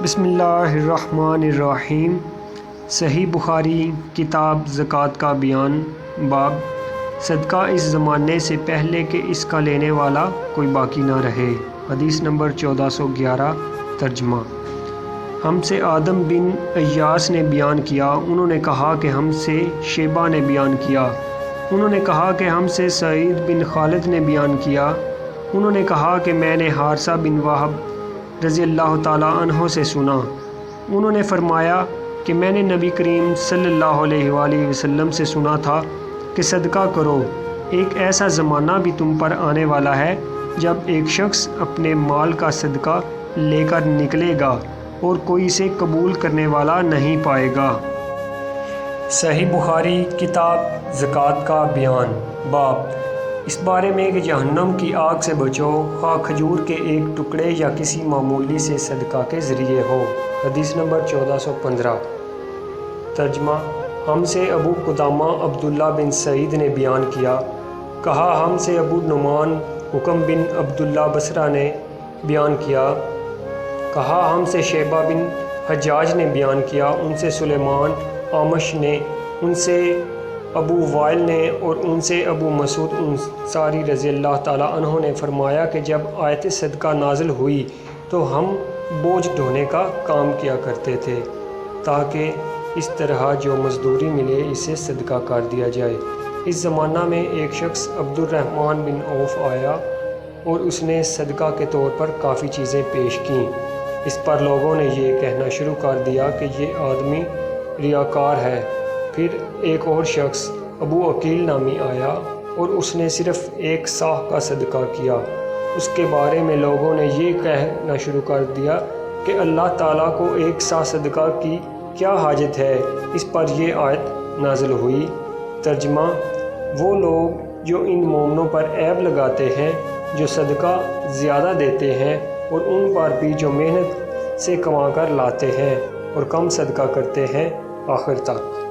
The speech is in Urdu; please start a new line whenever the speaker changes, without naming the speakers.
بسم اللہ الرحمن الرحیم۔ صحیح بخاری کتاب زکوٰۃ کا بیان۔ باب صدقہ اس زمانے سے پہلے کہ اس کا لینے والا کوئی باقی نہ رہے۔ حدیث نمبر 1411۔ ترجمہ۔ ہم سے آدم بن ایاس نے بیان کیا، انہوں نے کہا کہ ہم سے شیبہ نے بیان کیا، انہوں نے کہا کہ ہم سے سعید بن خالد نے بیان کیا، انہوں نے کہا کہ میں نے حارثہ بن وہب رضی اللہ تعالیٰ عنہ سے سنا، انہوں نے فرمایا کہ میں نے نبی کریم صلی اللہ علیہ وآلہ وسلم سے سنا تھا کہ صدقہ کرو، ایک ایسا زمانہ بھی تم پر آنے والا ہے جب ایک شخص اپنے مال کا صدقہ لے کر نکلے گا اور کوئی اسے قبول کرنے والا نہیں پائے گا۔ صحیح بخاری کتاب زکوٰۃ کا بیان۔ باب اس بارے میں کہ جہنم کی آگ سے بچو، خواہ کھجور کے ایک ٹکڑے یا کسی معمولی سے صدقہ کے ذریعے ہو۔ حدیث نمبر 1415۔ ترجمہ۔ ہم سے ابو قدامہ عبداللہ بن سعید نے بیان کیا، کہا ہم سے ابو نعمان حکم بن عبداللہ بصرہ نے بیان کیا، کہا ہم سے شیبہ بن حجاج نے بیان کیا، ان سے سلیمان اعمش نے، ان سے ابو وائل نے اور ان سے ابو مسعود انصاری رضی اللہ تعالیٰ عنہ نے فرمایا کہ جب آیت صدقہ نازل ہوئی تو ہم بوجھ ڈھونے کا کام کیا کرتے تھے تاکہ اس طرح جو مزدوری ملے اسے صدقہ کر دیا جائے۔ اس زمانہ میں ایک شخص عبد الرحمن بن عوف آیا اور اس نے صدقہ کے طور پر کافی چیزیں پیش کیں۔ اس پر لوگوں نے یہ کہنا شروع کر دیا کہ یہ آدمی ریاکار ہے۔ پھر ایک اور شخص ابو عقیل نامی آیا اور اس نے صرف ایک صاع کا صدقہ کیا۔ اس کے بارے میں لوگوں نے یہ کہنا شروع کر دیا کہ اللہ تعالیٰ کو ایک صاع صدقہ کی کیا حاجت ہے۔ اس پر یہ آیت نازل ہوئی۔ ترجمہ۔ وہ لوگ جو ان مومنوں پر عیب لگاتے ہیں جو صدقہ زیادہ دیتے ہیں اور ان پر بھی جو محنت سے کما کر لاتے ہیں اور کم صدقہ کرتے ہیں، آخر تک۔